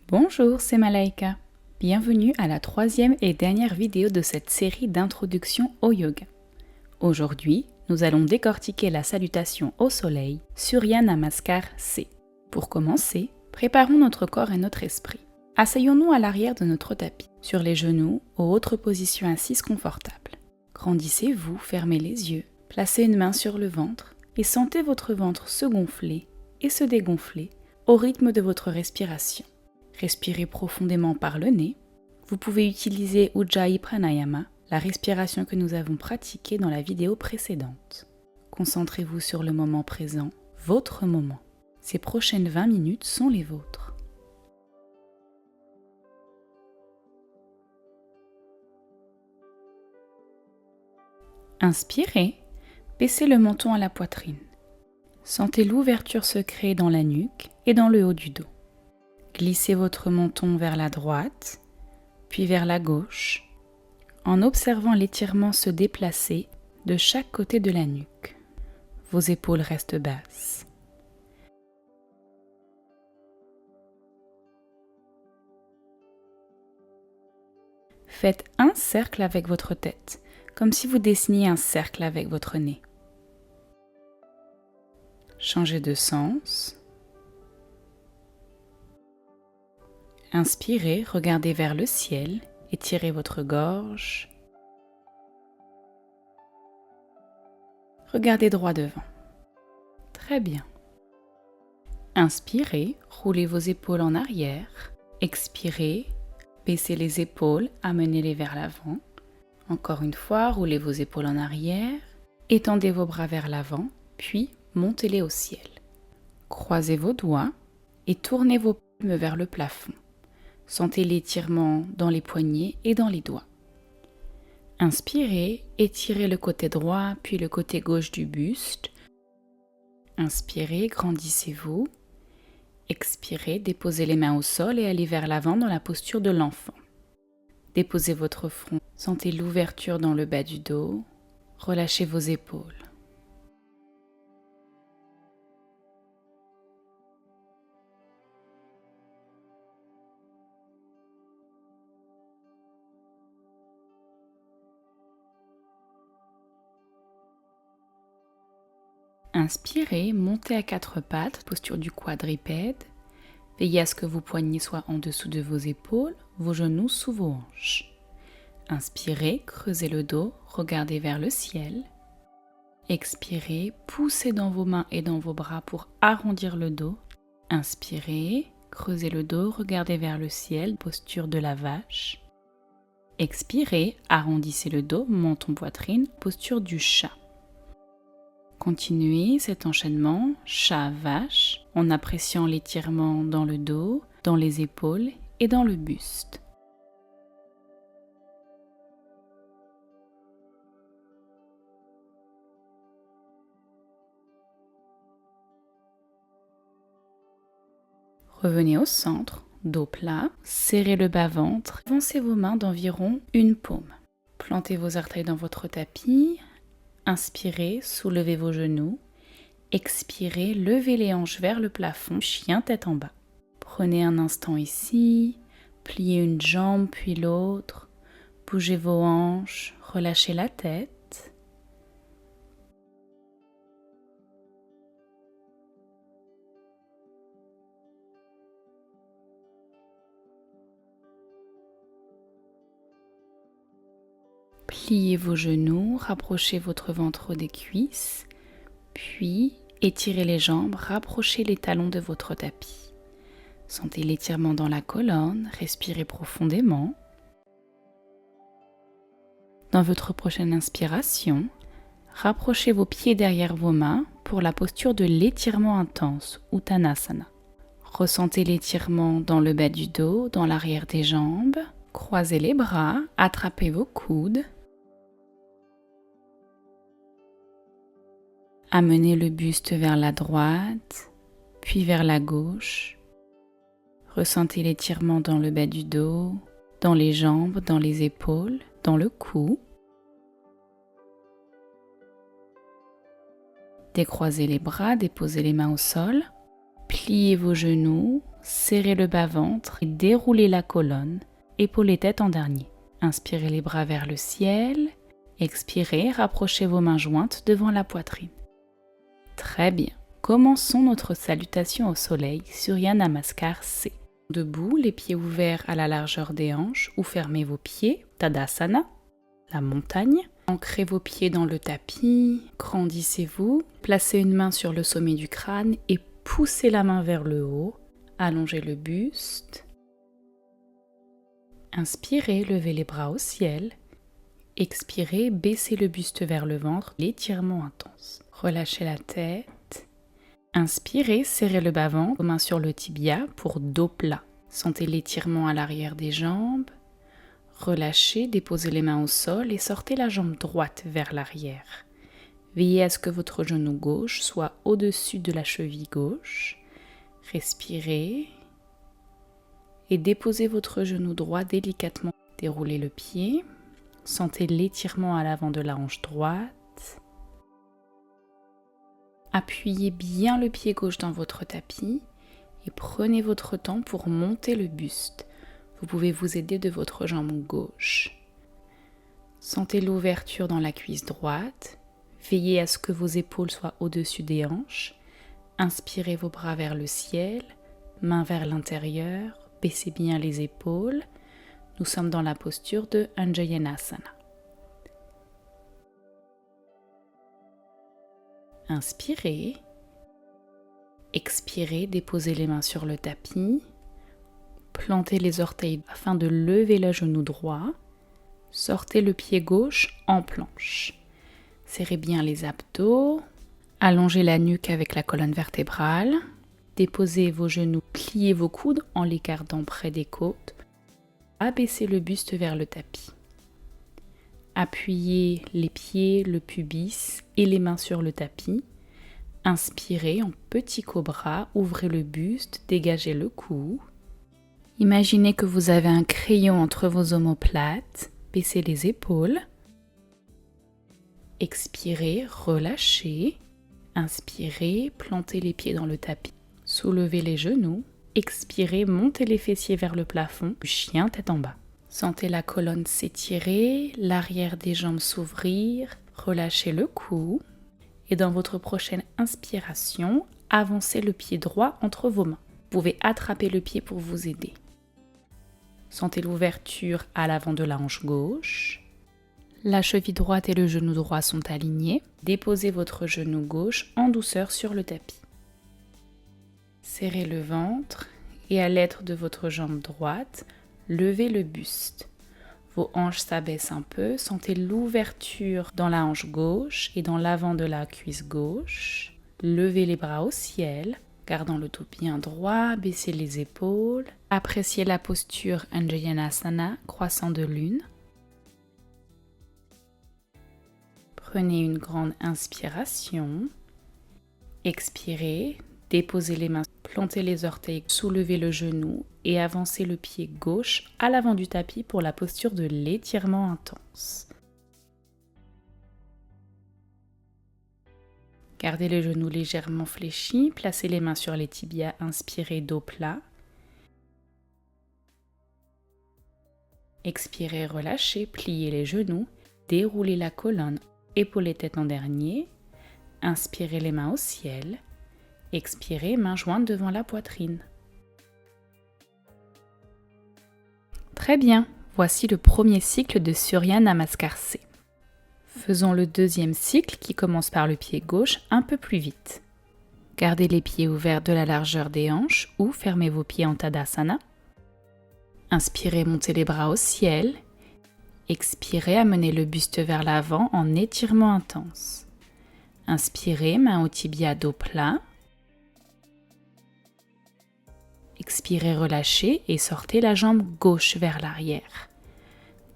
Bonjour, c'est Malaika. Bienvenue à la troisième et dernière vidéo de cette série d'introduction au yoga. Aujourd'hui, nous allons décortiquer la salutation au soleil, Surya Namaskar C. Pour commencer, préparons notre corps et notre esprit. Asseyons-nous à l'arrière de notre tapis, sur les genoux ou autre position assise confortable. Grandissez-vous, fermez les yeux, placez une main sur le ventre et sentez votre ventre se gonfler et se dégonfler au rythme de votre respiration. Respirez profondément par le nez. Vous pouvez utiliser Ujjayi Pranayama, la respiration que nous avons pratiquée dans la vidéo précédente. Concentrez-vous sur le moment présent, votre moment. Ces prochaines 20 minutes sont les vôtres. Inspirez, baissez le menton à la poitrine. Sentez l'ouverture se créer dans la nuque et dans le haut du dos. Glissez votre menton vers la droite, puis vers la gauche, en observant l'étirement se déplacer de chaque côté de la nuque. Vos épaules restent basses. Faites un cercle avec votre tête, comme si vous dessiniez un cercle avec votre nez. Changez de sens. Inspirez, regardez vers le ciel, étirez votre gorge. Regardez droit devant. Très bien. Inspirez, roulez vos épaules en arrière. Expirez, baissez les épaules, amenez-les vers l'avant. Encore une fois, roulez vos épaules en arrière. Étendez vos bras vers l'avant, puis montez-les au ciel. Croisez vos doigts et tournez vos palmes vers le plafond. Sentez l'étirement dans les poignets et dans les doigts. Inspirez, étirez le côté droit puis le côté gauche du buste. Inspirez, grandissez-vous. Expirez, déposez les mains au sol et allez vers l'avant dans la posture de l'enfant. Déposez votre front. Sentez l'ouverture dans le bas du dos. Relâchez vos épaules. Inspirez, montez à quatre pattes, posture du quadrupède. Veillez à ce que vos poignets soient en dessous de vos épaules, vos genoux sous vos hanches. Inspirez, creusez le dos, regardez vers le ciel. Expirez, poussez dans vos mains et dans vos bras pour arrondir le dos. Inspirez, creusez le dos, regardez vers le ciel, posture de la vache. Expirez, arrondissez le dos, menton poitrine, posture du chat. Continuez cet enchaînement chat-vache en appréciant l'étirement dans le dos, dans les épaules et dans le buste. Revenez au centre, dos plat, serrez le bas-ventre, avancez vos mains d'environ une paume. Plantez vos orteils dans votre tapis. Inspirez, soulevez vos genoux. Expirez, levez les hanches vers le plafond, chien tête en bas. Prenez un instant ici, pliez une jambe puis l'autre, bougez vos hanches, relâchez la tête. Pliez vos genoux, rapprochez votre ventre des cuisses, puis étirez les jambes, rapprochez les talons de votre tapis. Sentez l'étirement dans la colonne, respirez profondément. Dans votre prochaine inspiration, rapprochez vos pieds derrière vos mains pour la posture de l'étirement intense, Uttanasana. Ressentez l'étirement dans le bas du dos, dans l'arrière des jambes. Croisez les bras, attrapez vos coudes. Amenez le buste vers la droite, puis vers la gauche. Ressentez l'étirement dans le bas du dos, dans les jambes, dans les épaules, dans le cou. Décroisez les bras, déposez les mains au sol. Pliez vos genoux, serrez le bas-ventre et déroulez la colonne, épaules et tête en dernier. Inspirez les bras vers le ciel. Expirez, rapprochez vos mains jointes devant la poitrine. Très bien. Commençons notre salutation au soleil, Surya Namaskar C. Debout, les pieds ouverts à la largeur des hanches ou fermez vos pieds, Tadasana, la montagne. Ancrez vos pieds dans le tapis, grandissez-vous, placez une main sur le sommet du crâne et poussez la main vers le haut, allongez le buste. Inspirez, levez les bras au ciel. Expirez, baissez le buste vers le ventre, l'étirement intense. Relâchez la tête. Inspirez, serrez le bas-ventre, main sur le tibia pour dos plat. Sentez l'étirement à l'arrière des jambes. Relâchez, déposez les mains au sol et sortez la jambe droite vers l'arrière. Veillez à ce que votre genou gauche soit au-dessus de la cheville gauche. Respirez et déposez votre genou droit délicatement. Déroulez le pied. Sentez l'étirement à l'avant de la hanche droite. Appuyez bien le pied gauche dans votre tapis et prenez votre temps pour monter le buste. Vous pouvez vous aider de votre jambe gauche. Sentez l'ouverture dans la cuisse droite. Veillez à ce que vos épaules soient au-dessus des hanches. Inspirez vos bras vers le ciel, mains vers l'intérieur. Baissez bien les épaules. Nous sommes dans la posture de Anjayanasana. Inspirez. Expirez, déposez les mains sur le tapis. Plantez les orteils afin de lever le genou droit. Sortez le pied gauche en planche. Serrez bien les abdos. Allongez la nuque avec la colonne vertébrale. Déposez vos genoux, pliez vos coudes en les gardant près des côtes. Abaissez le buste vers le tapis. Appuyez les pieds, le pubis et les mains sur le tapis. Inspirez en petit cobra, ouvrez le buste, dégagez le cou. Imaginez que vous avez un crayon entre vos omoplates, baissez les épaules. Expirez, relâchez. Inspirez, plantez les pieds dans le tapis. Soulevez les genoux. Expirez, montez les fessiers vers le plafond, chien tête en bas. Sentez la colonne s'étirer, l'arrière des jambes s'ouvrir, relâchez le cou. Et dans votre prochaine inspiration, avancez le pied droit entre vos mains. Vous pouvez attraper le pied pour vous aider. Sentez l'ouverture à l'avant de la hanche gauche. La cheville droite et le genou droit sont alignés. Déposez votre genou gauche en douceur sur le tapis. Serrez le ventre et à l'aide de votre jambe droite, levez le buste. Vos hanches s'abaissent un peu, sentez l'ouverture dans la hanche gauche et dans l'avant de la cuisse gauche. Levez les bras au ciel, gardant le dos bien droit, baissez les épaules. Appréciez la posture Anjayanasana, croissant de lune. Prenez une grande inspiration. Expirez, déposez les mains, plantez les orteils, soulevez le genou et avancez le pied gauche à l'avant du tapis pour la posture de l'étirement intense. Gardez les genoux légèrement fléchis, placez les mains sur les tibias, inspirez dos plat. Expirez, relâchez, pliez les genoux, déroulez la colonne, épaules et tête en dernier. Inspirez les mains au ciel. Expirez, mains jointes devant la poitrine. Très bien, voici le premier cycle de Surya Namaskar C. Faisons le deuxième cycle qui commence par le pied gauche un peu plus vite. Gardez les pieds ouverts de la largeur des hanches ou fermez vos pieds en Tadasana. Inspirez, montez les bras au ciel. Expirez, amenez le buste vers l'avant en étirement intense. Inspirez, main au tibia, dos plat. Expirez, relâchez et sortez la jambe gauche vers l'arrière.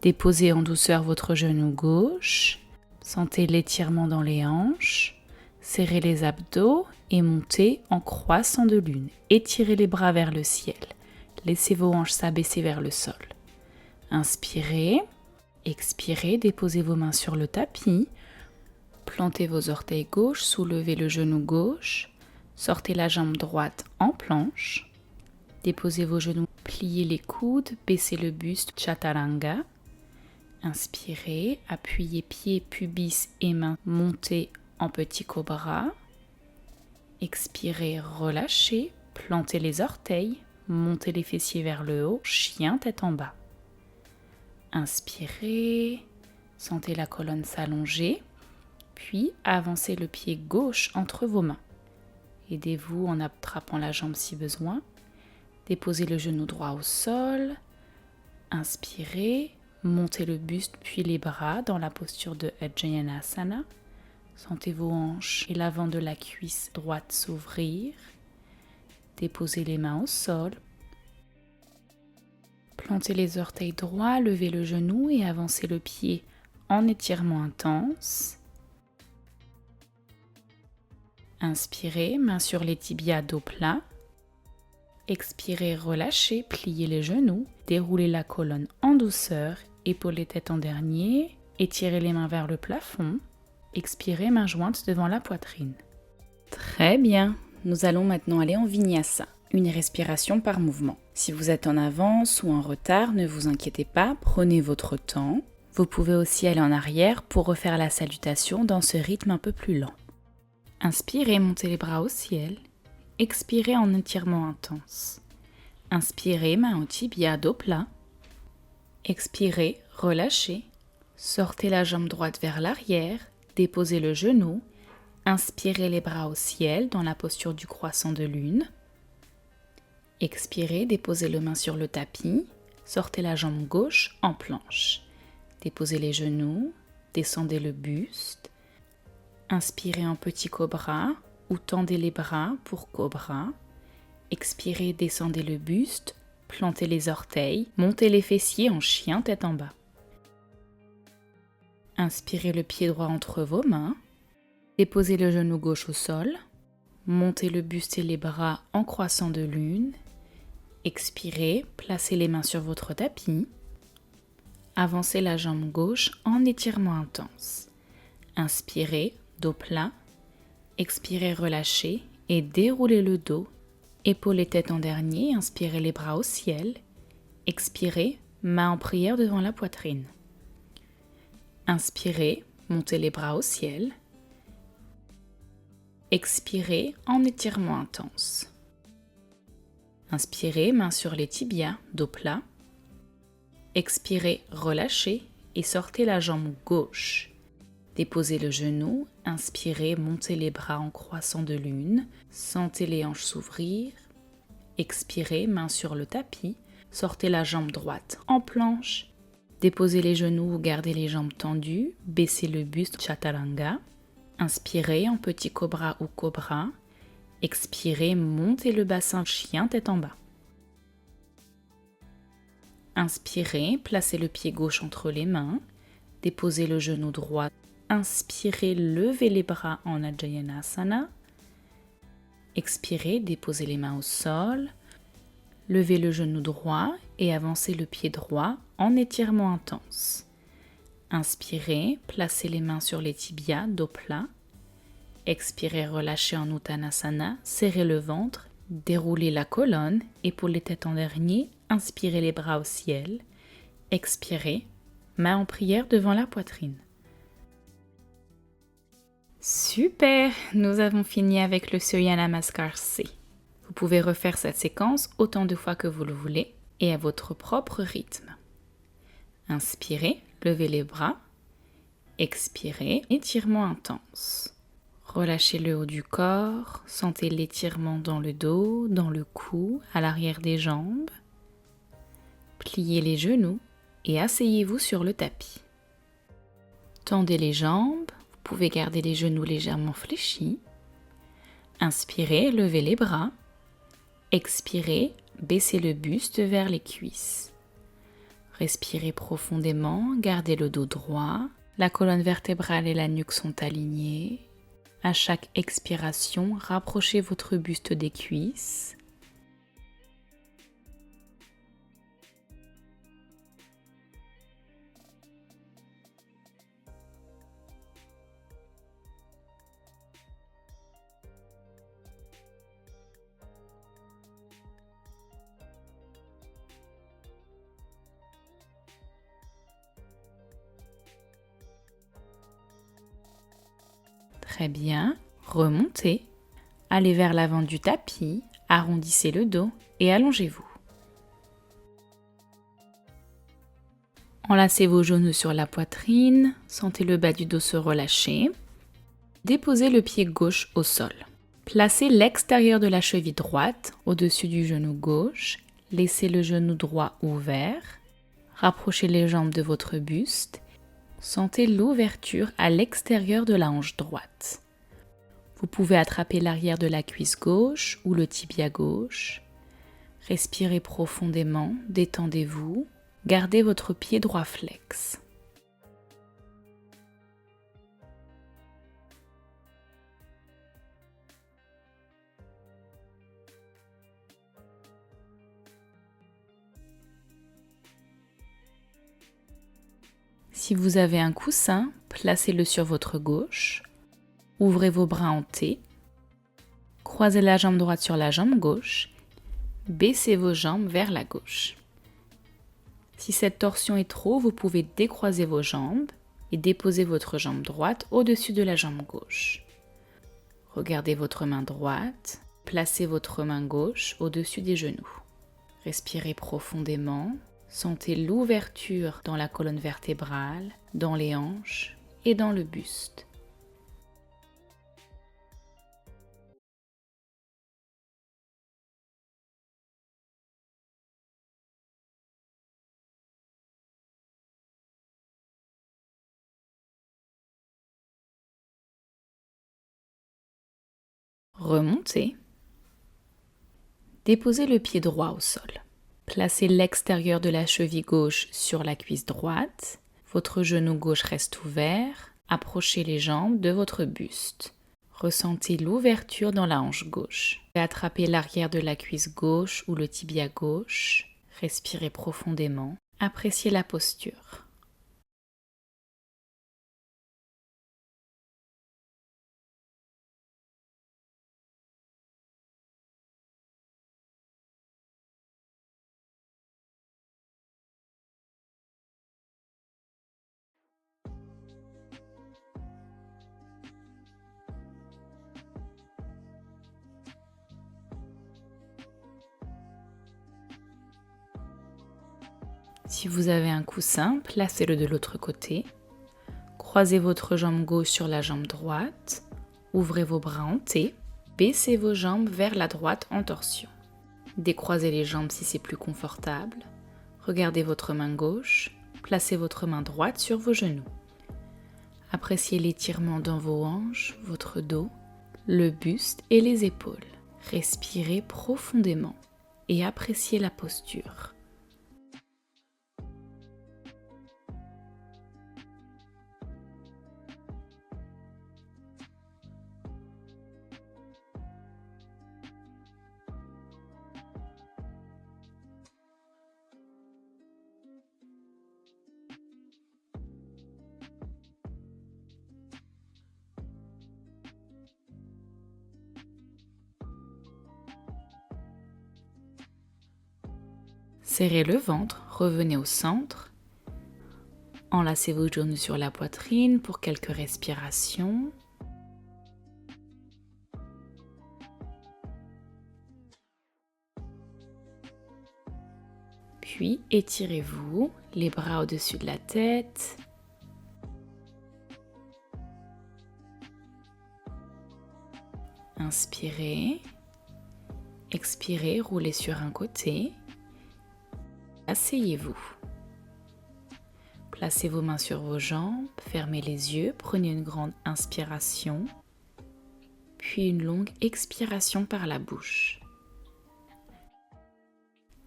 Déposez en douceur votre genou gauche. Sentez l'étirement dans les hanches. Serrez les abdos et montez en croissant de lune. Étirez les bras vers le ciel. Laissez vos hanches s'abaisser vers le sol. Inspirez. Expirez, déposez vos mains sur le tapis. Plantez vos orteils gauches, soulevez le genou gauche. Sortez la jambe droite en planche. Déposez vos genoux, pliez les coudes, baissez le buste, chaturanga. Inspirez, appuyez pieds, pubis et mains, montez en petit cobra. Expirez, relâchez, plantez les orteils, montez les fessiers vers le haut, chien tête en bas. Inspirez, sentez la colonne s'allonger, puis avancez le pied gauche entre vos mains. Aidez-vous en attrapant la jambe si besoin. Déposez le genou droit au sol. Inspirez, montez le buste puis les bras dans la posture de Ujjayanasana. Sentez vos hanches et l'avant de la cuisse droite s'ouvrir. Déposez les mains au sol. Plantez les orteils droits, levez le genou et avancez le pied en étirement intense. Inspirez, main sur les tibias, dos plat. Expirez, relâchez, pliez les genoux, déroulez la colonne en douceur, épaules et tête en dernier, étirez les mains vers le plafond. Expirez, mains jointes devant la poitrine. Très bien, nous allons maintenant aller en Vinyasa, une respiration par mouvement. Si vous êtes en avance ou en retard, ne vous inquiétez pas, prenez votre temps. Vous pouvez aussi aller en arrière pour refaire la salutation dans ce rythme un peu plus lent. Inspirez, montez les bras au ciel. Expirez en étirement intense. Inspirez, main au tibia, dos plat. Expirez, relâchez. Sortez la jambe droite vers l'arrière. Déposez le genou. Inspirez les bras au ciel dans la posture du croissant de lune. Expirez, déposez les mains sur le tapis. Sortez la jambe gauche en planche. Déposez les genoux. Descendez le buste. Inspirez en petit cobra ou tendez les bras pour cobra. Expirez, descendez le buste, plantez les orteils, montez les fessiers en chien tête en bas. Inspirez le pied droit entre vos mains. Déposez le genou gauche au sol. Montez le buste et les bras en croissant de lune. Expirez, placez les mains sur votre tapis. Avancez la jambe gauche en étirement intense. Inspirez, dos plat. Expirez, relâchez et déroulez le dos. Épaules et tête en dernier. Inspirez les bras au ciel. Expirez, main en prière devant la poitrine. Inspirez, montez les bras au ciel. Expirez en étirement intense. Inspirez, main sur les tibias, dos plat. Expirez, relâchez et sortez la jambe gauche. Déposez le genou, inspirez, montez les bras en croissant de lune, sentez les hanches s'ouvrir. Expirez, main sur le tapis, sortez la jambe droite en planche. Déposez les genoux ou gardez les jambes tendues, baissez le buste, chaturanga. Inspirez en petit cobra ou cobra. Expirez, montez le bassin, chien tête en bas. Inspirez, placez le pied gauche entre les mains. Déposez le genou droit. Inspirez, levez les bras en Ujjayanasana. Expirez, déposez les mains au sol. Levez le genou droit et avancez le pied droit en étirement intense. Inspirez, placez les mains sur les tibias, dos plat. Expirez, relâchez en Uttanasana, serrez le ventre, déroulez la colonne, épaules et tête en dernier. Inspirez les bras au ciel. Expirez, main en prière devant la poitrine. Super! Nous avons fini avec le Surya Namaskar C. Vous pouvez refaire cette séquence autant de fois que vous le voulez et à votre propre rythme. Inspirez, levez les bras. Expirez, étirement intense. Relâchez le haut du corps, sentez l'étirement dans le dos, dans le cou, à l'arrière des jambes. Pliez les genoux et asseyez-vous sur le tapis. Tendez les jambes. Vous pouvez garder les genoux légèrement fléchis. Inspirez, levez les bras. Expirez, baissez le buste vers les cuisses. Respirez profondément, gardez le dos droit. La colonne vertébrale et la nuque sont alignées. À chaque expiration, rapprochez votre buste des cuisses. Très bien. Remontez. Allez vers l'avant du tapis, arrondissez le dos et allongez-vous. Enlacez vos genoux sur la poitrine, sentez le bas du dos se relâcher. Déposez le pied gauche au sol. Placez l'extérieur de la cheville droite au-dessus du genou gauche. Laissez le genou droit ouvert. Rapprochez les jambes de votre buste. Sentez l'ouverture à l'extérieur de la hanche droite. Vous pouvez attraper l'arrière de la cuisse gauche ou le tibia gauche. Respirez profondément, détendez-vous. Gardez votre pied droit flex. Si vous avez un coussin, placez-le sur votre gauche. Ouvrez vos bras en T. Croisez la jambe droite sur la jambe gauche. Baissez vos jambes vers la gauche. Si cette torsion est trop, vous pouvez décroiser vos jambes et déposer votre jambe droite au-dessus de la jambe gauche. Regardez votre main droite. Placez votre main gauche au-dessus des genoux. Respirez profondément. Sentez l'ouverture dans la colonne vertébrale, dans les hanches et dans le buste. Remontez. Déposez le pied droit au sol. Placez l'extérieur de la cheville gauche sur la cuisse droite. Votre genou gauche reste ouvert. Approchez les jambes de votre buste. Ressentez l'ouverture dans la hanche gauche. Attrapez l'arrière de la cuisse gauche ou le tibia gauche. Respirez profondément. Appréciez la posture. Si vous avez un coussin, placez-le de l'autre côté. Croisez votre jambe gauche sur la jambe droite. Ouvrez vos bras en T. Baissez vos jambes vers la droite en torsion. Décroisez les jambes si c'est plus confortable. Regardez votre main gauche. Placez votre main droite sur vos genoux. Appréciez l'étirement dans vos hanches, votre dos, le buste et les épaules. Respirez profondément et appréciez la posture. Serrez le ventre, revenez au centre. Enlacez vos genoux sur la poitrine pour quelques respirations. Puis étirez-vous, les bras au-dessus de la tête. Inspirez. Expirez, roulez sur un côté. Asseyez-vous. Placez vos mains sur vos jambes, fermez les yeux, prenez une grande inspiration, puis une longue expiration par la bouche.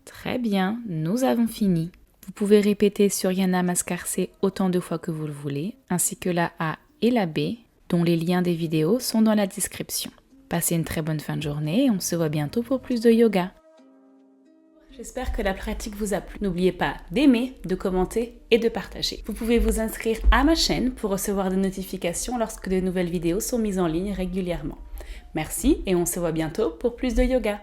Très bien, nous avons fini. Vous pouvez répéter Surya Namaskar autant de fois que vous le voulez, ainsi que la A et la B, dont les liens des vidéos sont dans la description. Passez une très bonne fin de journée et on se voit bientôt pour plus de yoga. J'espère que la pratique vous a plu. N'oubliez pas d'aimer, de commenter et de partager. Vous pouvez vous inscrire à ma chaîne pour recevoir des notifications lorsque de nouvelles vidéos sont mises en ligne régulièrement. Merci et on se voit bientôt pour plus de yoga.